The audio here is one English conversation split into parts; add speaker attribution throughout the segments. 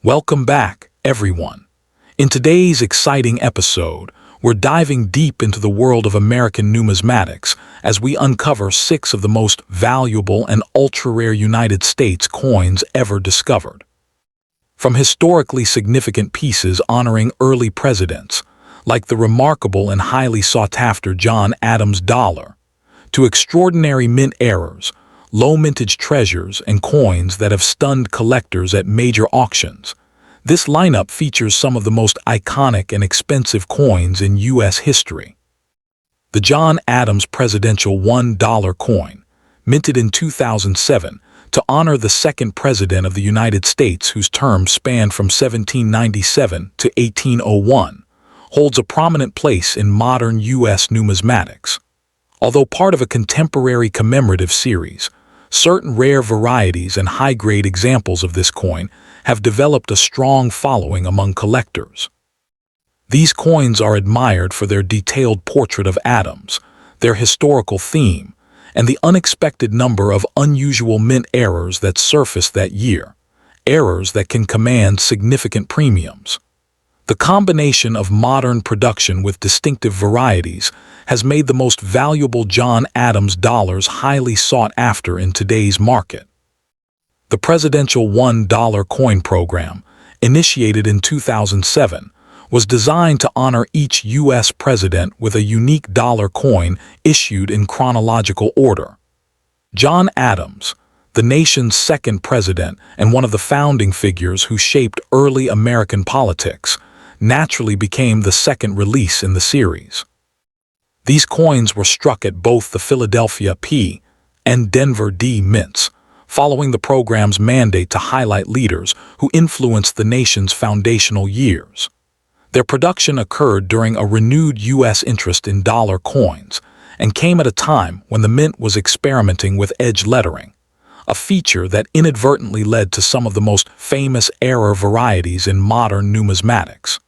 Speaker 1: Welcome back, everyone. In today's exciting episode, we're diving deep into the world of American numismatics as we uncover 6 of the most valuable and ultra-rare United States coins ever discovered. From historically significant pieces honoring early presidents, like the remarkable and highly sought-after John Adams dollar, to extraordinary mint errors, low-mintage treasures, and coins that have stunned collectors at major auctions, this lineup features some of the most iconic and expensive coins in U.S. history. The John Adams Presidential $1 coin, minted in 2007 to honor the second president of the United States whose term spanned from 1797 to 1801, holds a prominent place in modern U.S. numismatics. Although part of a contemporary commemorative series, certain rare varieties and high-grade examples of this coin have developed a strong following among collectors. These coins are admired for their detailed portrait of Adams, their historical theme, and the unexpected number of unusual mint errors that surfaced that year, errors that can command significant premiums. The combination of modern production with distinctive varieties has made the most valuable John Adams dollars highly sought after in today's market. The Presidential $1 coin program, initiated in 2007, was designed to honor each U.S. president with a unique dollar coin issued in chronological order. John Adams, the nation's second president and one of the founding figures who shaped early American politics, naturally became the second release in the series. These coins were struck at both the Philadelphia P and Denver D mints, following the program's mandate to highlight leaders who influenced the nation's foundational years. Their production occurred during a renewed U.S. interest in dollar coins and came at a time when the mint was experimenting with edge lettering, a feature that inadvertently led to some of the most famous error varieties in modern numismatics.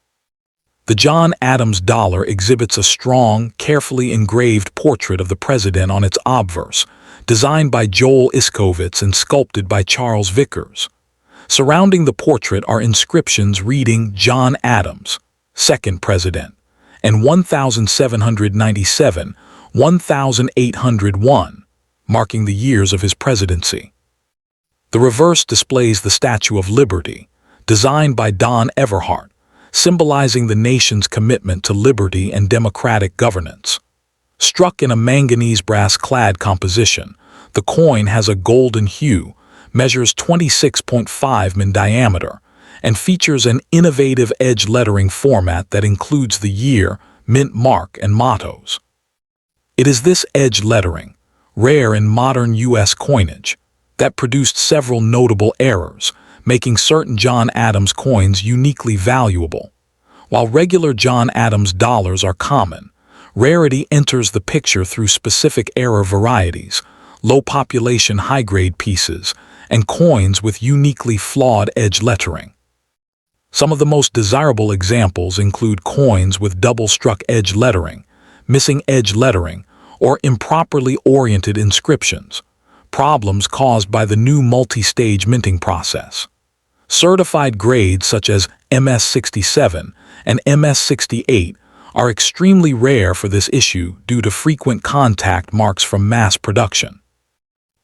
Speaker 1: The John Adams dollar exhibits a strong, carefully engraved portrait of the president on its obverse, designed by Joel Iskovitz and sculpted by Charles Vickers. Surrounding the portrait are inscriptions reading John Adams, second president, and 1797, 1801, marking the years of his presidency. The reverse displays the Statue of Liberty, designed by Don Everhart, symbolizing the nation's commitment to liberty and democratic governance. Struck in a manganese brass-clad composition, the coin has a golden hue, measures 26.5 mm in diameter, and features an innovative edge lettering format that includes the year, mint mark, and mottos. It is this edge lettering, rare in modern U.S. coinage, that produced several notable errors, making certain John Adams coins uniquely valuable. While regular John Adams dollars are common, rarity enters the picture through specific error varieties, low-population high-grade pieces, and coins with uniquely flawed edge lettering. Some of the most desirable examples include coins with double-struck edge lettering, missing edge lettering, or improperly oriented inscriptions, problems caused by the new multi-stage minting process. Certified grades such as MS-67 and MS-68 are extremely rare for this issue due to frequent contact marks from mass production.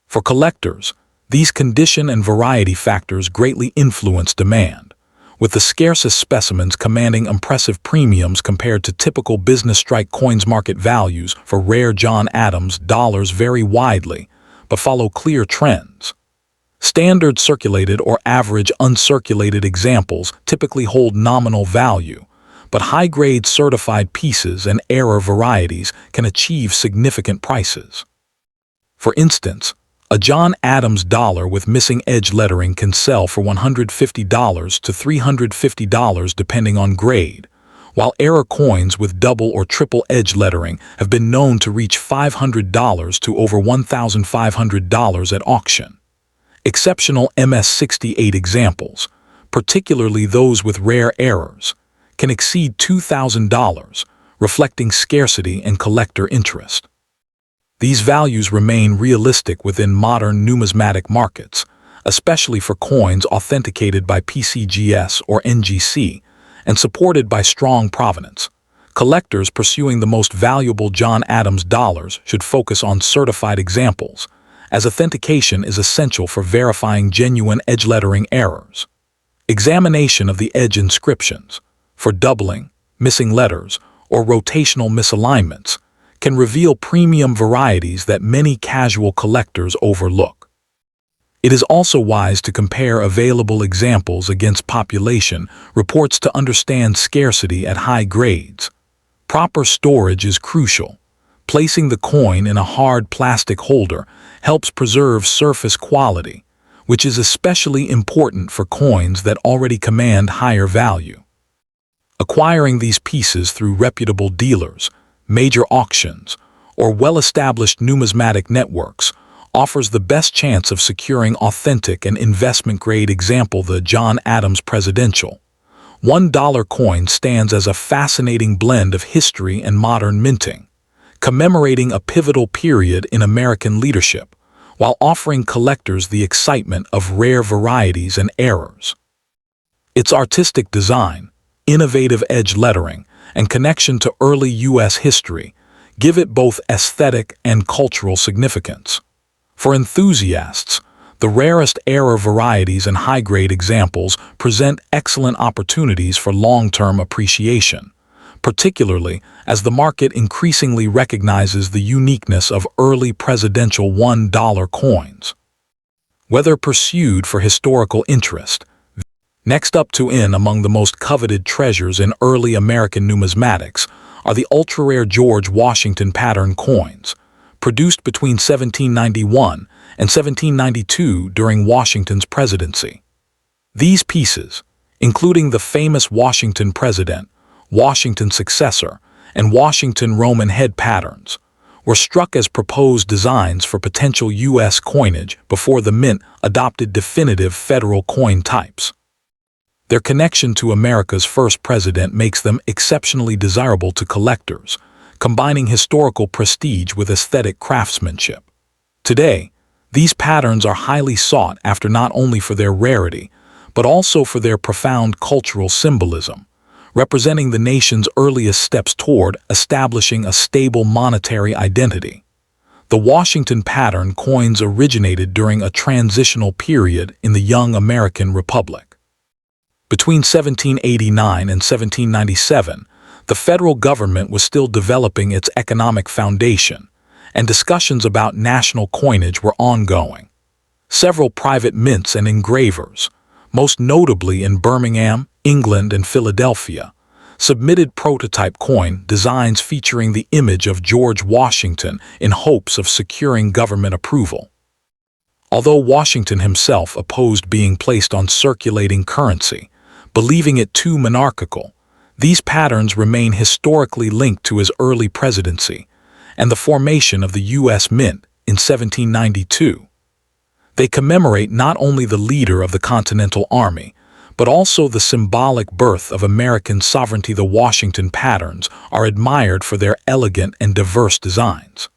Speaker 1: For collectors, these condition and variety factors greatly influence demand, with the scarcest specimens commanding impressive premiums compared to typical business strike coins. Market values for rare John Adams dollars vary widely, but follow clear trends. Standard circulated or average uncirculated examples typically hold nominal value, but high-grade certified pieces and error varieties can achieve significant prices. For instance, a John Adams dollar with missing edge lettering can sell for $150 to $350 depending on grade, while error coins with double or triple edge lettering have been known to reach $500 to over $1,500 at auction. Exceptional MS-68 examples, particularly those with rare errors, can exceed $2,000, reflecting scarcity and collector interest. These values remain realistic within modern numismatic markets, especially for coins authenticated by PCGS or NGC and supported by strong provenance. Collectors pursuing the most valuable John Adams dollars should focus on certified examples, as authentication is essential for verifying genuine edge lettering errors. Examination of the edge inscriptions, for doubling, missing letters, or rotational misalignments, can reveal premium varieties that many casual collectors overlook. It is also wise to compare available examples against population reports to understand scarcity at high grades. Proper storage is crucial. Placing the coin in a hard plastic holder helps preserve surface quality, which is especially important for coins that already command higher value. Acquiring these pieces through reputable dealers, major auctions, or well-established numismatic networks offers the best chance of securing authentic and investment-grade example. The John Adams Presidential $1 coin stands as a fascinating blend of history and modern minting, commemorating a pivotal period in American leadership, while offering collectors the excitement of rare varieties and errors. Its artistic design, innovative edge lettering, and connection to early U.S. history give it both aesthetic and cultural significance. For enthusiasts, the rarest error varieties and high-grade examples present excellent opportunities for long-term appreciation, particularly as the market increasingly recognizes the uniqueness of early presidential $1 coins. Whether pursued for historical interest, next up to in among the most coveted treasures in early American numismatics are the ultra-rare George Washington pattern coins, produced between 1791 and 1792 during Washington's presidency. These pieces, including the famous Washington President, Washington Successor, and Washington Roman head patterns, were struck as proposed designs for potential U.S. coinage before the Mint adopted definitive federal coin types. Their connection to America's first president makes them exceptionally desirable to collectors, combining historical prestige with aesthetic craftsmanship. Today, these patterns are highly sought after not only for their rarity, but also for their profound cultural symbolism, representing the nation's earliest steps toward establishing a stable monetary identity. The Washington pattern coins originated during a transitional period in the young American Republic. Between 1789 and 1797, the federal government was still developing its economic foundation, and discussions about national coinage were ongoing. Several private mints and engravers, most notably in Birmingham, England, and Philadelphia, submitted prototype coin designs featuring the image of George Washington in hopes of securing government approval. Although Washington himself opposed being placed on circulating currency, believing it too monarchical, these patterns remain historically linked to his early presidency and the formation of the U.S. Mint in 1792. They commemorate not only the leader of the Continental Army, but also the symbolic birth of American sovereignty. The Washington patterns are admired for their elegant and diverse designs.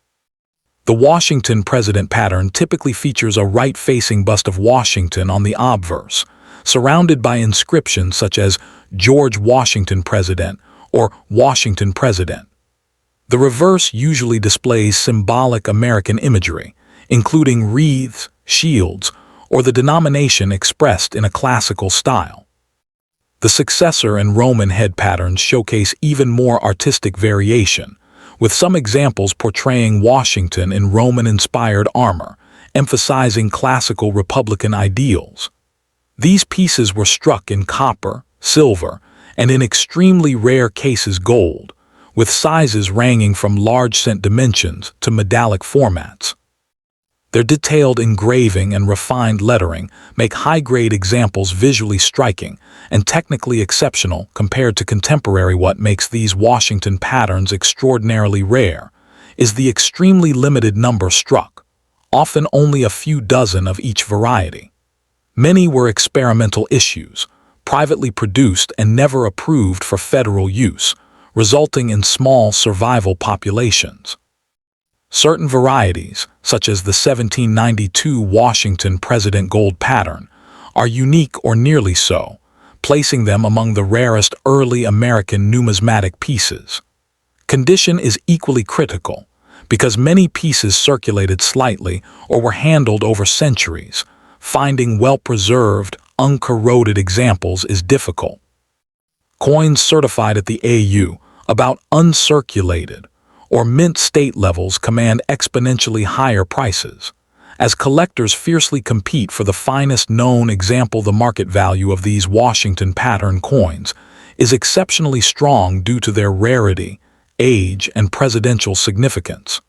Speaker 1: The Washington President pattern typically features a right-facing bust of Washington on the obverse, surrounded by inscriptions such as George Washington President or Washington President. The reverse usually displays symbolic American imagery, including wreaths, shields, or the denomination expressed in a classical style. The Successor and Roman head patterns showcase even more artistic variation, with some examples portraying Washington in Roman-inspired armor, emphasizing classical Republican ideals. These pieces were struck in copper, silver, and in extremely rare cases gold, with sizes ranging from large cent dimensions to medallic formats. Their detailed engraving and refined lettering make high-grade examples visually striking and technically exceptional compared to contemporary. What makes these Washington patterns extraordinarily rare is the extremely limited number struck, often only a few dozen of each variety. Many were experimental issues, privately produced and never approved for federal use, resulting in small survival populations. Certain varieties, such as the 1792 Washington President Gold pattern, are unique or nearly so, placing them among the rarest early American numismatic pieces. Condition is equally critical, because many pieces circulated slightly or were handled over centuries. Finding well-preserved, uncorroded examples is difficult. Coins certified at the AU, about uncirculated, or mint state levels command exponentially higher prices. As collectors fiercely compete for the finest known example, the market value of these Washington pattern coins is exceptionally strong due to their rarity, age, and presidential significance.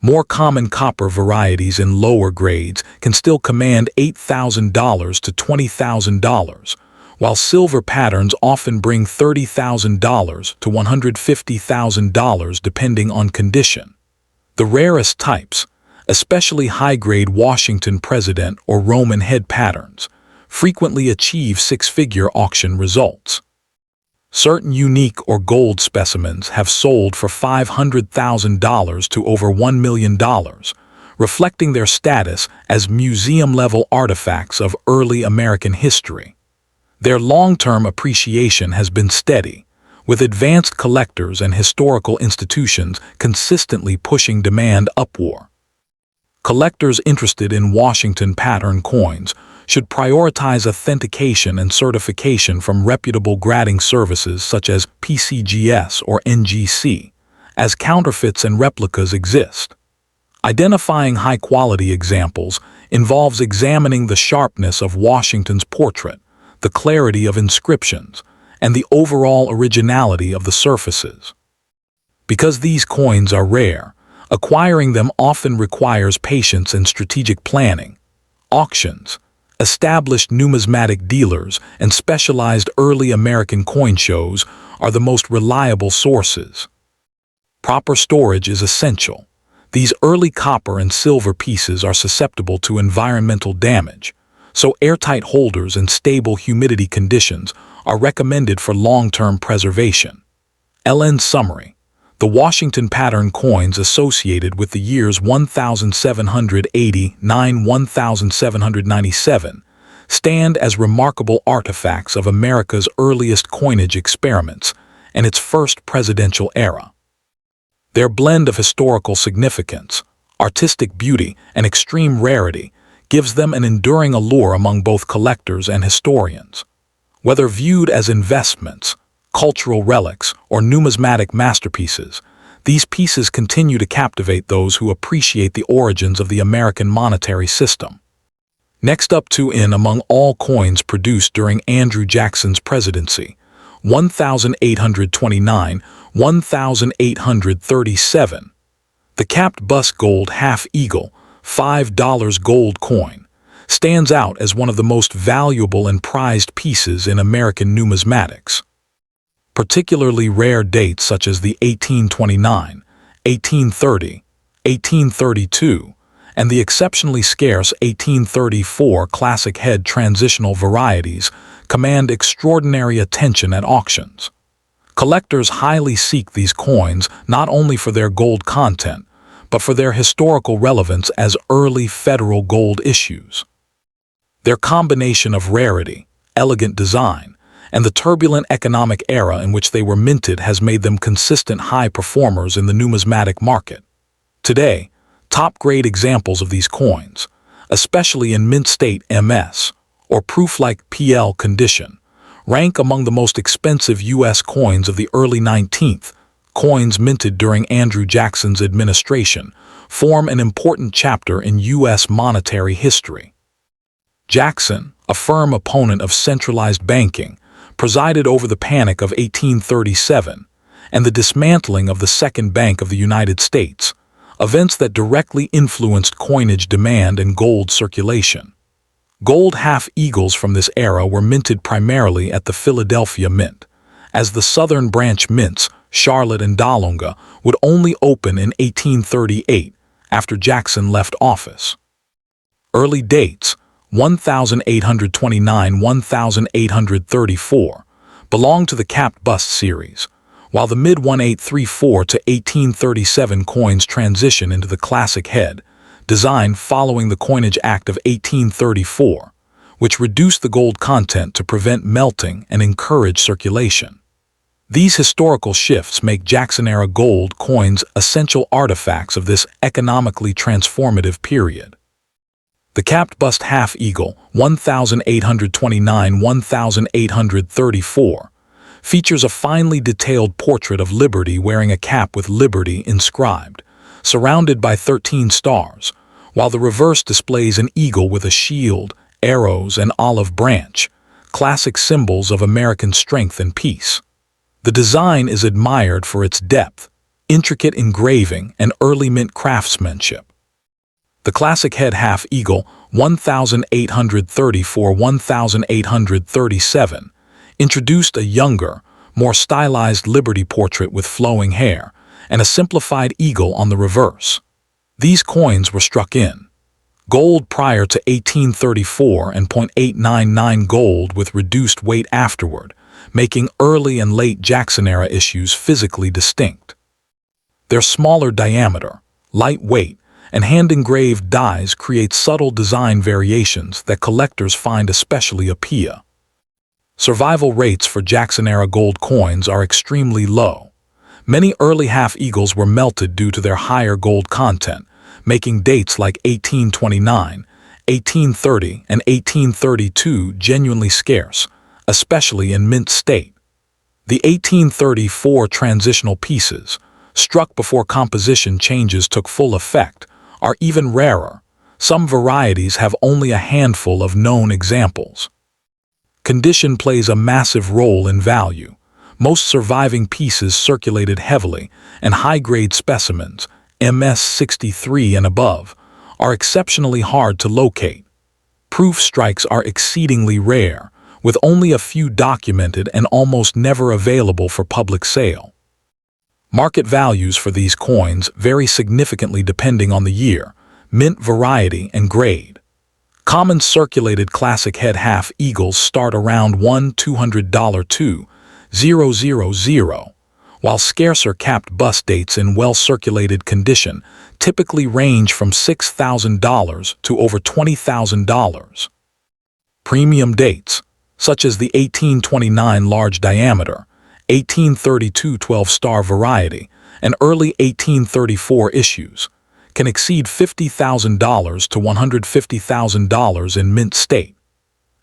Speaker 1: More common copper varieties in lower grades can still command $8,000 to $20,000, while silver patterns often bring $30,000 to $150,000 depending on condition. The rarest types, especially high-grade Washington President or Roman head patterns, frequently achieve six-figure auction results. Certain unique or gold specimens have sold for $500,000 to over $1 million, reflecting their status as museum-level artifacts of early American history. Their long-term appreciation has been steady, with advanced collectors and historical institutions consistently pushing demand upward. Collectors interested in Washington pattern coins should prioritize authentication and certification from reputable grading services such as PCGS or NGC, as counterfeits and replicas exist. Identifying high-quality examples involves examining the sharpness of Washington's portrait, the clarity of inscriptions, and the overall originality of the surfaces. Because these coins are rare, acquiring them often requires patience and strategic planning. Auctions, established numismatic dealers, and specialized early American coin shows are the most reliable sources. Proper storage is essential. These early copper and silver pieces are susceptible to environmental damage, so airtight holders and stable humidity conditions are recommended for long-term preservation. LN Summary: the Washington pattern coins associated with the years 1780–1797 stand as remarkable artifacts of America's earliest coinage experiments and its first presidential era. Their blend of historical significance, artistic beauty, and extreme rarity gives them an enduring allure among both collectors and historians. Whether viewed as investments, cultural relics, or numismatic masterpieces, these pieces continue to captivate those who appreciate the origins of the American monetary system. Next up, among all coins produced during Andrew Jackson's presidency, 1829–1837. The capped bust gold half-eagle, $5 gold coin, stands out as one of the most valuable and prized pieces in American numismatics. Particularly rare dates such as the 1829, 1830, 1832, and the exceptionally scarce 1834 classic head transitional varieties command extraordinary attention at auctions. Collectors highly seek these coins not only for their gold content, but for their historical relevance as early federal gold issues. Their combination of rarity, elegant design, and the turbulent economic era in which they were minted has made them consistent high performers in the numismatic market. Today, top-grade examples of these coins, especially in mint state MS, or proof-like PL condition, rank among the most expensive U.S. coins of the early 19th. Coins minted during Andrew Jackson's administration form an important chapter in U.S. monetary history. Jackson, a firm opponent of centralized banking, presided over the Panic of 1837 and the dismantling of the Second Bank of the United States, events that directly influenced coinage demand and gold circulation. Gold half-eagles from this era were minted primarily at the Philadelphia Mint, as the Southern branch mints, Charlotte and Dahlonega, would only open in 1838 after Jackson left office. Early dates, 1829–1834, belong to the capped bust series, while the mid-1834 to 1837 coins transition into the classic head, designed following the Coinage Act of 1834, which reduced the gold content to prevent melting and encourage circulation. These historical shifts make Jackson-era gold coins essential artifacts of this economically transformative period. The capped bust half eagle, 1829-1834, features a finely detailed portrait of Liberty wearing a cap with Liberty inscribed, surrounded by 13 stars, while the reverse displays an eagle with a shield, arrows, and olive branch, classic symbols of American strength and peace. The design is admired for its depth, intricate engraving, and early mint craftsmanship. The classic head half eagle, 1834-1837, introduced a younger, more stylized Liberty portrait with flowing hair and a simplified eagle on the reverse. These coins were struck in gold prior to 1834 and .899 gold with reduced weight afterward, making early and late Jackson-era issues physically distinct. Their smaller diameter, light weight, and hand-engraved dies create subtle design variations that collectors find especially appealing. Survival rates for Jackson-era gold coins are extremely low. Many early half-eagles were melted due to their higher gold content, making dates like 1829, 1830, and 1832 genuinely scarce, especially in mint state. The 1834 transitional pieces, struck before composition changes took full effect, are even rarer. Some varieties have only a handful of known examples. Condition plays a massive role in value. Most surviving pieces circulated heavily, and high-grade specimens, MS-63 and above, are exceptionally hard to locate. Proof strikes are exceedingly rare, with only a few documented and almost never available for public sale. Market values for these coins vary significantly depending on the year, mint variety, and grade. Common circulated classic head half eagles start around $1,200 while scarcer capped bust dates in well-circulated condition typically range from $6,000 to over $20,000. Premium dates, such as the 1829 large diameter, 1832 12-star variety, and early 1834 issues, can exceed $50,000 to $150,000 in mint state.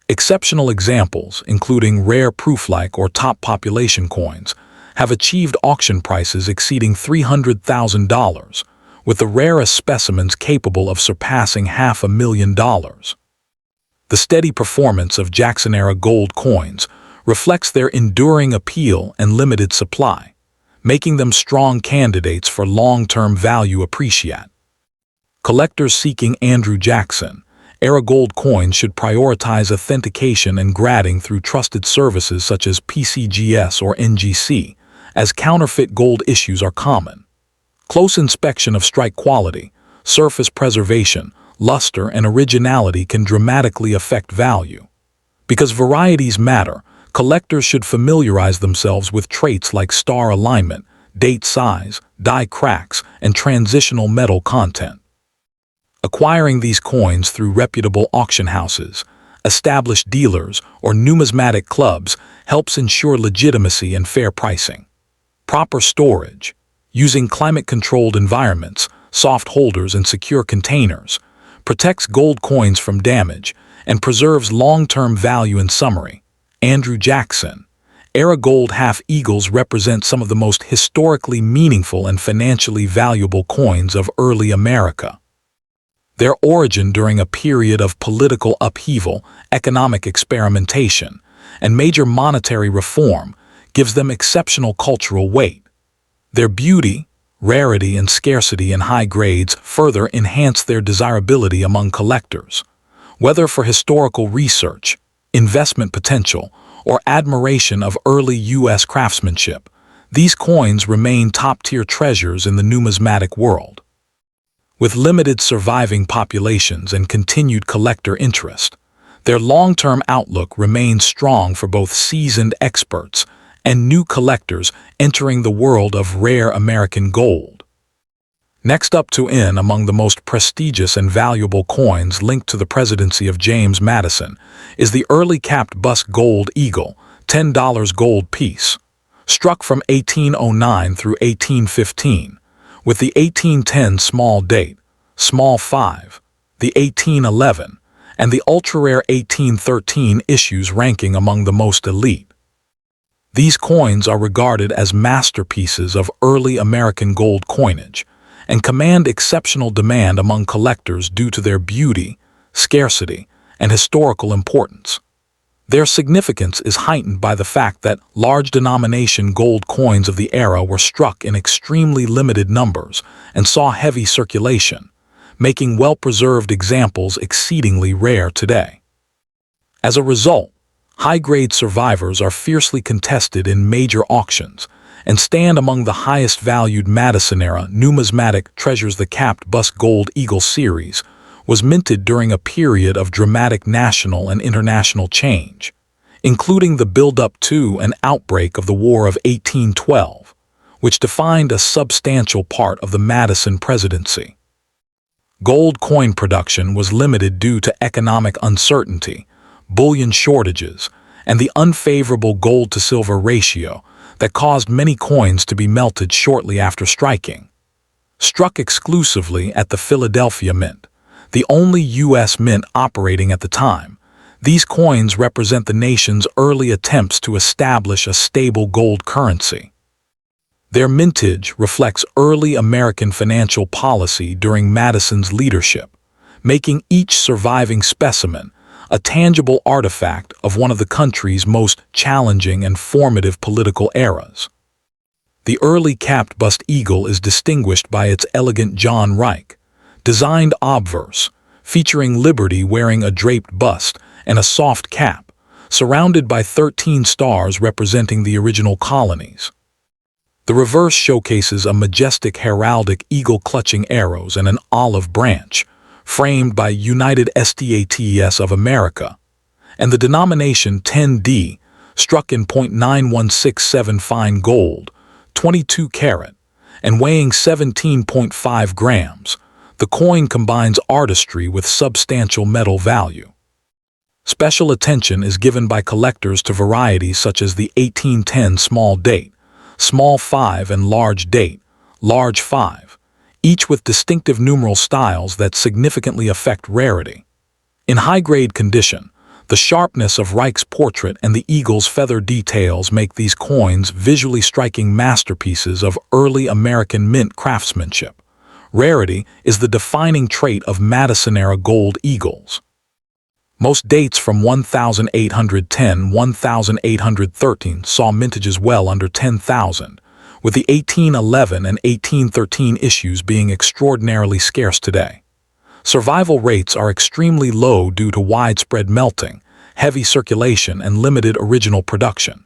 Speaker 1: Exceptional examples, including rare proof-like or top population coins, have achieved auction prices exceeding $300,000, with the rarest specimens capable of surpassing $500,000. The steady performance of Jackson-era gold coins reflects their enduring appeal and limited supply, making them strong candidates for long-term value appreciation. Collectors seeking Andrew Jackson-era gold coins should prioritize authentication and grading through trusted services such as PCGS or NGC, as counterfeit gold issues are common. Close inspection of strike quality, surface preservation, luster, and originality can dramatically affect value. Because varieties matter, collectors should familiarize themselves with traits like star alignment, date size, die cracks, and transitional metal content. Acquiring these coins through reputable auction houses, established dealers, or numismatic clubs helps ensure legitimacy and fair pricing. Proper storage, using climate-controlled environments, soft holders, and secure containers, protects gold coins from damage and preserves long-term value. In summary, Andrew Jackson-era gold half eagles represent some of the most historically meaningful and financially valuable coins of early America. Their origin during a period of political upheaval, economic experimentation, and major monetary reform gives them exceptional cultural weight. Their beauty, rarity, and scarcity in high grades further enhance their desirability among collectors. Whether for historical research, investment potential, or admiration of early U.S. craftsmanship, these coins remain top-tier treasures in the numismatic world. With limited surviving populations and continued collector interest, their long-term outlook remains strong for both seasoned experts and new collectors entering the world of rare American gold. Next up to in among the most prestigious and valuable coins linked to the presidency of James Madison is the early capped bust gold eagle, $10 gold piece, struck from 1809 through 1815, with the 1810 small date, small 5, the 1811, and the ultra-rare 1813 issues ranking among the most elite. These coins are regarded as masterpieces of early American gold coinage and command exceptional demand among collectors due to their beauty, scarcity, and historical importance. Their significance is heightened by the fact that large denomination gold coins of the era were struck in extremely limited numbers and saw heavy circulation, making well-preserved examples exceedingly rare today. As a result, high-grade survivors are fiercely contested in major auctions and stand among the highest-valued Madison-era numismatic treasures. The capped bust gold eagle series was minted during a period of dramatic national and international change, including the build-up to and outbreak of the War of 1812, which defined a substantial part of the Madison presidency. Gold coin production was limited due to economic uncertainty, bullion shortages, and the unfavorable gold-to-silver ratio that caused many coins to be melted shortly after striking. Struck exclusively at the Philadelphia Mint, the only U.S. mint operating at the time, these coins represent the nation's early attempts to establish a stable gold currency. Their mintage reflects early American financial policy during Madison's leadership, making each surviving specimen a tangible artifact of one of the country's most challenging and formative political eras. The early capped bust eagle is distinguished by its elegant John Reich, designed obverse, featuring Liberty wearing a draped bust and a soft cap, surrounded by 13 stars representing the original colonies. The reverse showcases a majestic heraldic eagle clutching arrows and an olive branch, framed by United States of America, and the denomination 10D, struck in .9167 fine gold, 22 karat, and weighing 17.5 grams. The coin combines artistry with substantial metal value. Special attention is given by collectors to varieties such as the 1810 small date, small 5, and large date, large 5, each with distinctive numeral styles that significantly affect rarity. In high-grade condition, the sharpness of Reich's portrait and the eagle's feather details make these coins visually striking masterpieces of early American mint craftsmanship. Rarity is the defining trait of Madison-era gold eagles. Most dates from 1810–1813 saw mintages well under 10,000, with the 1811 and 1813 issues being extraordinarily scarce today. Survival rates are extremely low due to widespread melting, heavy circulation, and limited original production.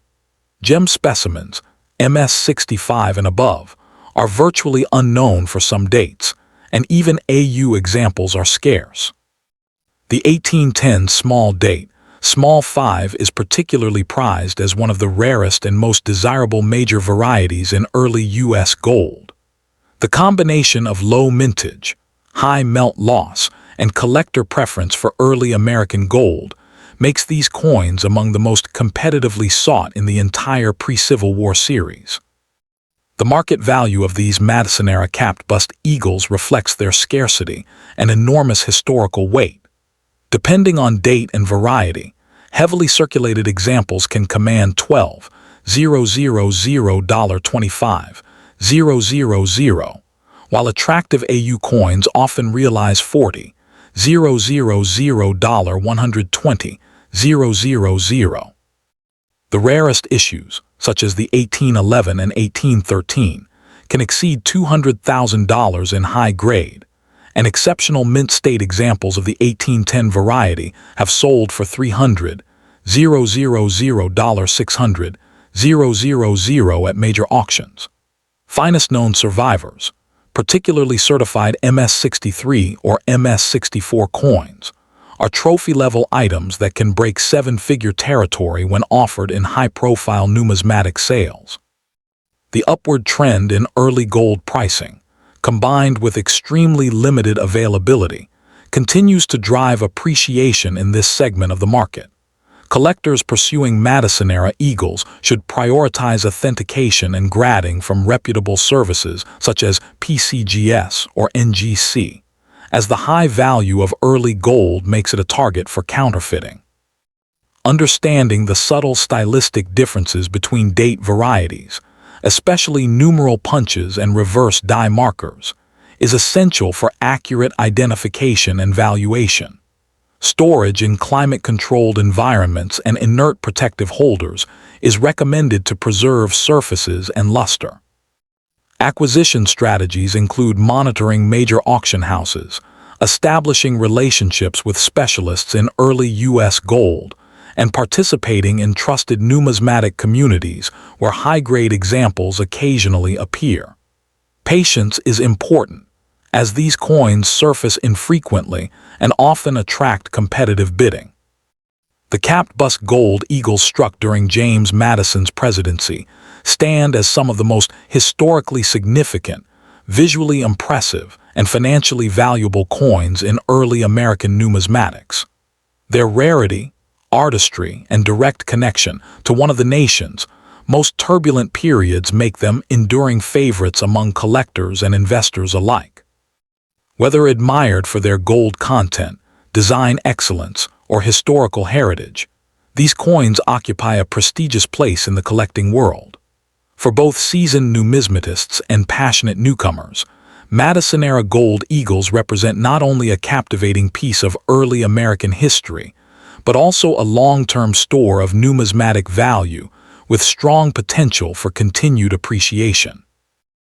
Speaker 1: Gem specimens, MS65 and above, are virtually unknown for some dates, and even AU examples are scarce. The 1810 small date, small 5, is particularly prized as one of the rarest and most desirable major varieties in early U.S. gold. The combination of low mintage, high melt loss, and collector preference for early American gold makes these coins among the most competitively sought in the entire pre-Civil War series. The market value of these Madison-era capped bust eagles reflects their scarcity and enormous historical weight. Depending on date and variety, heavily circulated examples can command $12,000–25,000, while attractive AU coins often realize $40,000–120,000. The rarest issues, such as the 1811 and 1813, can exceed $200,000 in high grade, and exceptional mint state examples of the 1810 variety have sold for $300,000–600,000 at major auctions. Finest known survivors, particularly certified MS63 or MS64 coins, are trophy-level items that can break seven-figure territory when offered in high-profile numismatic sales. The upward trend in early gold pricing, combined with extremely limited availability, continues to drive appreciation in this segment of the market. Collectors pursuing Madison-era eagles should prioritize authentication and grading from reputable services such as PCGS or NGC, as the high value of early gold makes it a target for counterfeiting. Understanding the subtle stylistic differences between date varieties, especially numeral punches and reverse die markers, is essential for accurate identification and valuation. Storage in climate-controlled environments and inert protective holders is recommended to preserve surfaces and luster. Acquisition strategies include monitoring major auction houses, establishing relationships with specialists in early U.S. gold, and participating in trusted numismatic communities where high-grade examples occasionally appear. Patience is important, as these coins surface infrequently and often attract competitive bidding. The capped bust gold eagles struck during James Madison's presidency stand as some of the most historically significant, visually impressive, and financially valuable coins in early American numismatics. Their rarity, artistry, and direct connection to one of the nation's most turbulent periods make them enduring favorites among collectors and investors alike. Whether admired for their gold content, design excellence, or historical heritage, these coins occupy a prestigious place in the collecting world. For both seasoned numismatists and passionate newcomers, Madison-era gold eagles represent not only a captivating piece of early American history, but also a long-term store of numismatic value with strong potential for continued appreciation.